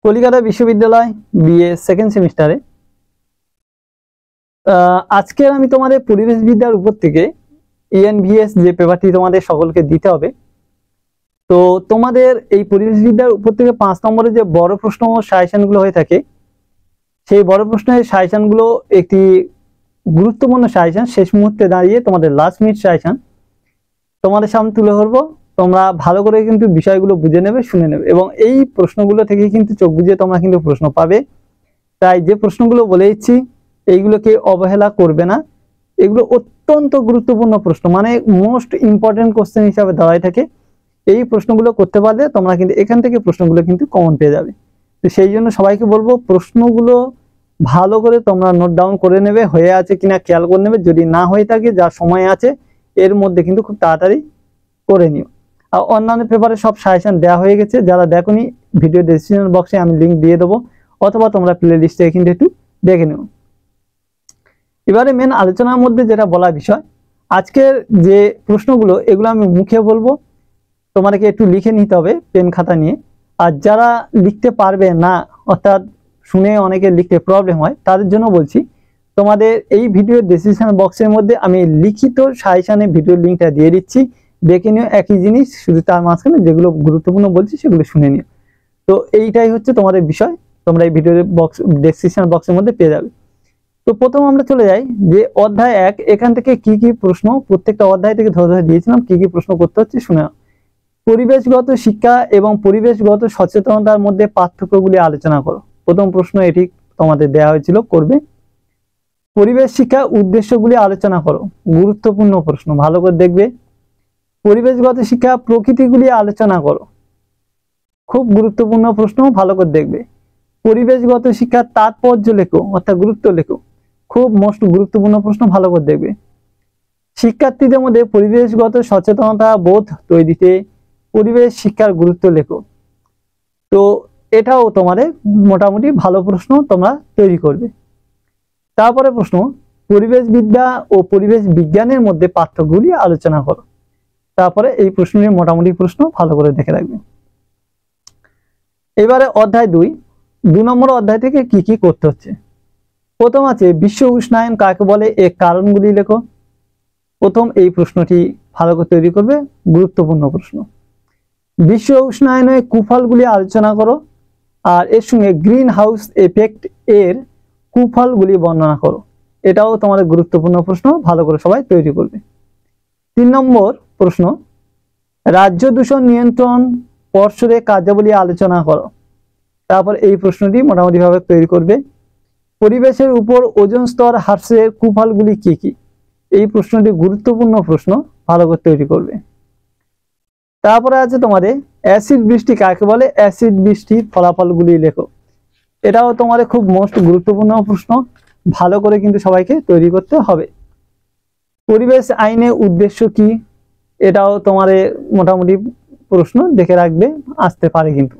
কলিকাতা বিশ্ববিদ্যালয় BA second সেমিস্টারে আজকে আমি তোমাদের পরিবেশবিদ্যার উপর থেকে ENVS যে পেপারটি তোমাদের সকলকে দিতে হবে। তো তোমাদের এই পরিবেশবিদ্যার উপর থেকে 5 নম্বরে যে বড় প্রশ্ন সাজেশন গুলো হয়ে থাকে, সেই বড় প্রশ্নের সাজেশন গুলো একটি গুরুত্বপূর্ণ সাজেশন, শেষ মুহূর্তে দাঁড়িয়ে তোমাদের লাস্ট মিনিট সাজেশন তোমাদের সামনে তুলে ধরবো। তোমরা ভালো করে কিন্তু বিষয়গুলো বুঝে নেবে, শুনে নেবে, এবং এই প্রশ্নগুলো থেকে কিন্তু চোখ বুঝে তোমরা কিন্তু প্রশ্ন পাবে। তাই যে প্রশ্নগুলো বলে দিচ্ছি এইগুলোকে অবহেলা করবে না। এগুলো অত্যন্ত গুরুত্বপূর্ণ প্রশ্ন, মানে মোস্ট ইম্পর্টেন্ট কোশ্চেন হিসাবে দাঁড়ায় থাকে। এই প্রশ্নগুলো করতে পারলে তোমরা কিন্তু এখান থেকে প্রশ্নগুলো কিন্তু কমন পেয়ে যাবে। তো সেই জন্য সবাইকে বলবো প্রশ্নগুলো ভালো করে তোমরা নোট ডাউন করে নেবে, হয়ে আছে কিনা খেয়াল করে নেবে। যদি না হয়ে থাকে, যা সময় আছে এর মধ্যে কিন্তু খুব তাড়াতাড়ি করে নিও। আর অন্যান্য পেপারে সব সাজেশন দেওয়া হয়ে গেছে, যারা দেখোনি ভিডিও ডেসক্রিপশন বক্সে আমি লিঙ্ক দিয়ে দেবো, অথবা তোমরা প্লে লিস্টে কিন্তু একটু দেখে নিও। এবারে মেন আলোচনার মধ্যে যেটা বলা বিষয়, আজকের যে প্রশ্নগুলো এগুলো আমি মুখে বলবো, তোমাদেরকে একটু লিখে নিতে হবে পেন খাতা নিয়ে। আর যারা লিখতে পারবে না, অর্থাৎ শুনে অনেকে লিখতে প্রবলেম হয়, তাদের জন্য বলছি তোমাদের এই ভিডিও ডেসক্রিপশন বক্সের মধ্যে আমি লিখিত সাজেশনে ভিডিও লিঙ্কটা দিয়ে দিচ্ছি, দেখে নিও। একই জিনিস, শুধু তার মাঝখানে যেগুলো গুরুত্বপূর্ণ বলছি সেগুলো শুনে নিও। তো এইটাই হচ্ছে তোমাদের বিষয়, তোমরা এই ভিডিও বক্স ডেসক্রিপশন বক্সের মধ্যে পেয়ে যাবে। তো প্রথম আমরা চলে যাই যে অধ্যায় 1, এখান থেকে কি কি প্রশ্ন প্রত্যেকটা অধ্যায় থেকে ধরে ধরে দিয়েছিলাম, কি কি প্রশ্ন করতে হচ্ছে শুনে নাও। পরিবেশগত শিক্ষা এবং পরিবেশগত সচেতনতার মধ্যে পার্থক্যগুলি আলোচনা করো। প্রথম প্রশ্ন এটি তোমাদের দেওয়া হয়েছিল, করবে। পরিবেশ শিক্ষা উদ্দেশ্যগুলি আলোচনা করো, গুরুত্বপূর্ণ প্রশ্ন, ভালো করে দেখবে। পরিবেশগত শিক্ষা প্রকৃতিগুলি আলোচনা করো, খুব গুরুত্বপূর্ণ প্রশ্ন, ভালো করে দেখবে। পরিবেশগত শিক্ষার তাৎপর্য লেখো, অর্থাৎ গুরুত্ব লেখো, খুব মোস্ট গুরুত্বপূর্ণ প্রশ্ন, ভালো করে দেখবে। শিক্ষার্থীদের মধ্যে পরিবেশগত সচেতনতা বোধ তৈরিতে পরিবেশ শিক্ষার গুরুত্ব লেখো। তো এটাও তোমাদের মোটামুটি ভালো প্রশ্ন, তোমরা তৈরি করবে। তারপরে প্রশ্ন, পরিবেশবিদ্যা ও পরিবেশ বিজ্ঞানের মধ্যে পার্থক্যগুলি আলোচনা করো। তারপরে এই প্রশ্নের মোটামুটি প্রশ্ন ভালো করে দেখে রাখবে। এবারে অধ্যায় 2 নম্বর অধ্যায় থেকে কি কি করতে হচ্ছে। প্রথম আছে বিশ্ব উষ্ণায়ন কাকে বলে, এর কারণগুলি লেখো। প্রথম এই প্রশ্নটি ভালো করে তৈরি করবে, গুরুত্বপূর্ণ প্রশ্ন। বিশ্ব উষ্ণায়নের কুফলগুলি আলোচনা করো, আর এর সঙ্গে গ্রিন হাউস এফেক্ট এর কুফলগুলি বর্ণনা করো। এটাও তোমাদের গুরুত্বপূর্ণ প্রশ্ন, ভালো করে সবাই তৈরি করবে। 3 নম্বর প্রশ্ন, রাজ্য দূষণ নিয়ন্ত্রণ পর্ষদের কার্যাবলী আলোচনা করো। তারপর এই প্রশ্নটি মোটামুটি ভাবে তৈরি করবে। পরিবেশের উপর ওজোন স্তর হ্রাসের কুফলগুলি কি কি, এই প্রশ্নটি গুরুত্বপূর্ণ প্রশ্ন, ভালো করে তৈরি করবে। তারপরে আছে তোমাদের অ্যাসিড বৃষ্টি কাকে বলে, অ্যাসিড বৃষ্টির ফলাফলগুলি লেখো। এটাও তোমাদের খুব মোস্ট গুরুত্বপূর্ণ প্রশ্ন, ভালো করে কিন্তু সবাইকে তৈরি করতে হবে। পরিবেশ আইনের উদ্দেশ্য কি, এটাও তোমাদের মোটামুটি প্রশ্ন, দেখে রাখবে, আসতে পারে কিন্তু।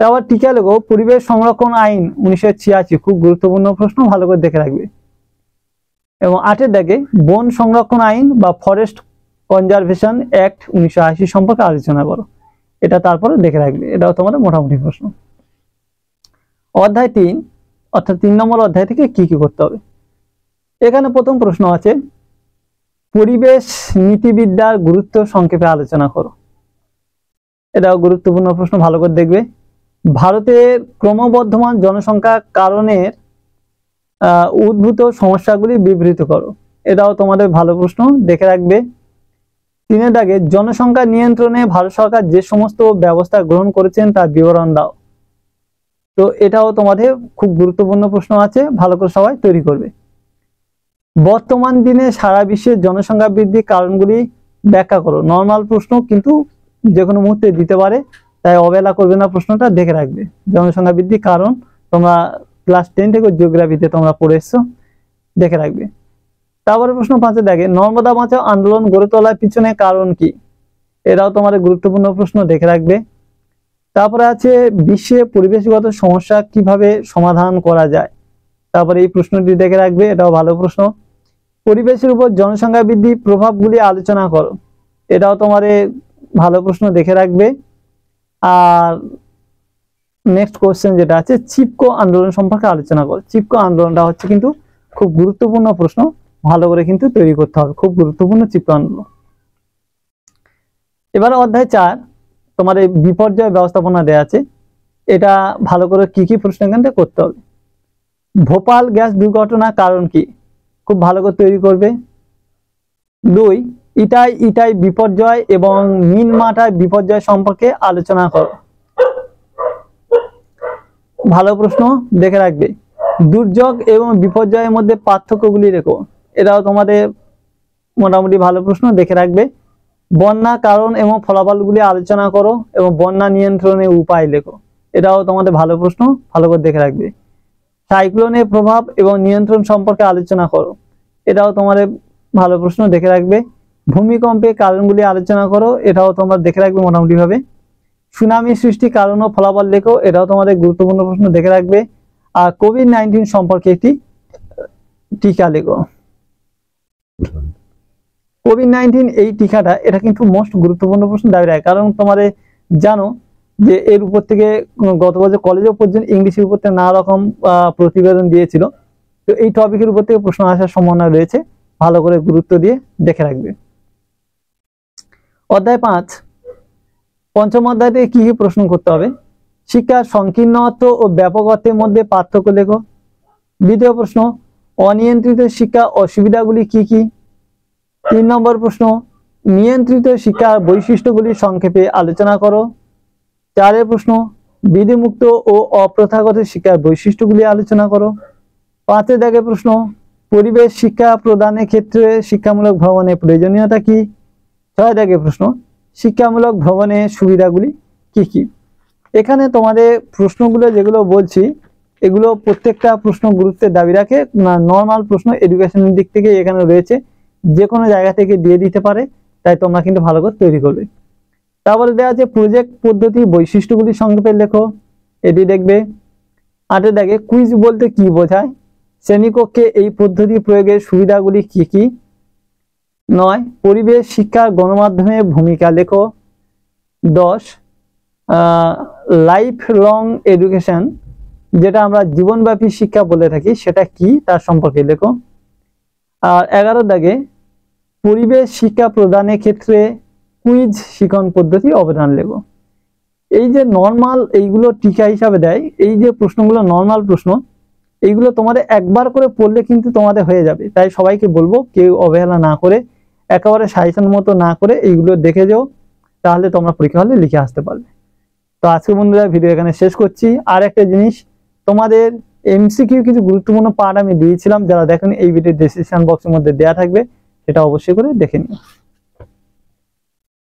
তারপর টিকা লেখো, পরিবেশ সংরক্ষণ আইন 1986, খুব গুরুত্বপূর্ণ প্রশ্ন, ভালো করে দেখে রাখবে। এবং 8 দেখে বন সংরক্ষণ আইন বা ফরেস্ট কনজারভেশন অ্যাক্ট 1980 সম্পর্কে আলোচনা করো। এটা তারপরে দেখে রাখবে, এটাও তোমাদের মোটামুটি প্রশ্ন। অধ্যায় 3, অর্থাৎ 3 নম্বর অধ্যায় থেকে কি কি করতে হবে। এখানে প্রথম প্রশ্ন আছে পরিবেশ নীতিবিদ্যার গুরুত্ব সংক্ষেপে আলোচনা করো। এটাও গুরুত্বপূর্ণ প্রশ্ন, ভালো করে দেখবে। ভারতের ক্রমবর্ধমান জনসংখ্যার কারণের উদ্ভূত সমস্যাগুলি বিবৃত করো। এটাও তোমাদের ভালো প্রশ্ন, দেখে রাখবে। 3 দাগে জনসংখ্যা নিয়ন্ত্রণে ভারত সরকার যে সমস্ত ব্যবস্থা গ্রহণ করেছেন তার বিবরণ দাও। তো এটাও তোমাদের খুব গুরুত্বপূর্ণ প্রশ্ন আছে, ভালো করে সবাই তৈরি করবে। বর্তমান দিনে সারা বিশ্বের জনসংখ্যা বৃদ্ধির কারণগুলি ব্যাখ্যা করো। নর্মাল প্রশ্ন, কিন্তু যে কোনো মুহূর্তে দিতে পারে, তাই অবহেলা করবে না, প্রশ্নটা দেখে রাখবে। জনসংখ্যা বৃদ্ধির কারণ তোমরা ক্লাস 10 থেকে জিওগ্রাফিতে তোমরা পড়ে এসছো, দেখে রাখবে। তারপরে প্রশ্ন 5 দেখে নর্মদা বাঁচাও আন্দোলন গড়ে তোলার পিছনে কারণ কি, এটাও তোমাদের গুরুত্বপূর্ণ প্রশ্ন, দেখে রাখবে। তারপরে আছে বিশ্বে পরিবেশগত সমস্যা কিভাবে সমাধান করা যায়। তারপরে এই প্রশ্নটি দেখে রাখবে, এটাও ভালো প্রশ্ন। পরিবেশের উপর জনসংখ্যা বৃদ্ধির প্রভাবগুলি আলোচনা করো। এটাও তোমাদের ভালো প্রশ্ন, দেখে রাখবে। আর নেক্সট কোশ্চেন যেটা আছে, চিপকো আন্দোলন সম্পর্কে আলোচনা করো। চিপকো আন্দোলনটা হচ্ছে কিন্তু খুব গুরুত্বপূর্ণ প্রশ্ন, ভালো করে কিন্তু তৈরি করতে হবে, খুব গুরুত্বপূর্ণ চিপকো আন্দোলন। এবার অধ্যায় 4 তোমার এই বিপর্যয় ব্যবস্থাপনা দেয়া আছে, এটা ভালো করে কি কি প্রশ্ন এখান থেকে করতে হবে। ভোপাল গ্যাস দুর্ঘটনার কারণ কি, খুব ভালো করে তৈরি করবে। 2 ইটাই ইটাই বিপর্যয় এবং মিনমাটায় বিপর্যয় সম্পর্কে আলোচনা করো। ভালো প্রশ্ন, দেখে রাখবে। দুর্যোগ এবং বিপর্যয়ের মধ্যে পার্থক্যগুলি রেখো, এটাও তোমাদের মোটামুটি ভালো প্রশ্ন, দেখে রাখবে। বন্যা কারণ এবং ফলাফলগুলি আলোচনা করো এবং বন্যা নিয়ন্ত্রণের উপায় লেখো, এটাও তোমাদের ভালো প্রশ্ন, ভালো করে দেখে রাখবে। সাইক্লোনের প্রভাব এবং নিয়ন্ত্রণ সম্পর্কে আলোচনা করো, এটাও তোমাদের ভালো প্রশ্ন, দেখে রাখবে। ভূমিকম্পের কারণগুলি আলোচনা করো, এটাও তোমরা দেখে রাখবে মোটামুটি ভাবে। সুনামি সৃষ্টির কারণ ও ফলাফল লেখো, এটাও তোমাদের গুরুত্বপূর্ণ প্রশ্ন, দেখে রাখবে। আর কোভিড-19 সম্পর্কে একটি টিকা লেখো। কোভিড-19 এই টিকাটা, এটা কিন্তু মোস্ট গুরুত্বপূর্ণ প্রশ্ন দাবি রাখে, কারণ তোমাদের জানো যে এর উপর থেকে গত বছর কলেজে পর্যন্ত ইংলিশের উপর থেকে নানা রকম প্রতিবেদন দিয়েছিল, তো এই টপিকের উপর থেকে প্রশ্ন আসার সম্ভাবনা রয়েছে, ভালো করে গুরুত্ব দিয়ে দেখে রাখবে। অধ্যায় 5 পঞ্চম অধ্যায় থেকে কি কি প্রশ্ন করতে হবে। শিক্ষার সংকীর্ণত্ব ও ব্যাপকত্বের মধ্যে পার্থক্য লেখো। দ্বিতীয় প্রশ্ন, অনিয়ন্ত্রিত শিক্ষা অসুবিধাগুলি কি কি। 3 নম্বর প্রশ্ন, নিয়ন্ত্রিত শিক্ষার বৈশিষ্ট্যগুলি সংক্ষেপে আলোচনা করো। 4 প্রশ্ন, বিধিমুক্ত ও অপ্রথাগত শিক্ষার বৈশিষ্ট্যগুলি আলোচনা করো। 5 দাগে প্রশ্ন, পরিবেশ শিক্ষা প্রদানের ক্ষেত্রে শিক্ষামূলক ভ্রমণের প্রয়োজনীয়তা কি। 6 দাগে প্রশ্ন, শিক্ষামূলক ভ্রমণের সুবিধাগুলি কি কি। এখানে তোমাদের প্রশ্নগুলো যেগুলো বলছি, এগুলো প্রত্যেকটা প্রশ্ন গুরুত্বের দাবি রাখে, নর্মাল প্রশ্ন এডুকেশনের দিক থেকে এখানে রয়েছে, যে কোনো জায়গা থেকে দিয়ে দিতে পারে, তাই তোমরা কিন্তু ভালো করে তৈরি করবে। তারপরে দেওয়া আছে প্রজেক্ট পদ্ধতি বৈশিষ্ট্যগুলি সংক্ষেপে লেখো, এটি দেখবে। 8 দাগে কুইজ বলতে কি বোঝায়, শ্রেণীকক্ষে এই পদ্ধতি প্রয়োগের সুবিধাগুলি কি কি। 9 পরিবেশ শিক্ষা গণমাধ্যমের ভূমিকা লেখো। 10 লাইফ লং এডুকেশন, যেটা আমরা জীবনব্যাপী শিক্ষা বলে থাকি, সেটা কি তার সম্পর্কে লেখো। আর 11 দাগে পরিবেশ শিক্ষা প্রদানের ক্ষেত্রে কুইজ শিখন পদ্ধতি অবদান লেখো। এই যে নর্মাল এইগুলো টিকা হিসাবে দেয়, এই যে প্রশ্নগুলো নর্মাল প্রশ্ন, এইগুলো তোমাদের একবার করে পড়লে কিন্তু তোমাদের হয়ে যাবে, তাই সবাইকে বলবো কেউ অবহেলা না করে, একেবারে সাজেশন মতো না করে এইগুলো দেখে যাও, তাহলে তোমরা পরীক্ষা হলে লিখে আসতে পারবে। তো আজকে বন্ধুরা ভিডিও এখানে শেষ করছি। আর একটা জিনিস, তোমাদের এমসিকিউ কিছু গুরুত্বপূর্ণ পার্ট আমি দিয়েছিলাম, যারা দেখেন এই ভিডিও ডেসক্রিপশন বক্সের মধ্যে দেওয়া থাকবে, সেটা অবশ্যই করে দেখে নিও।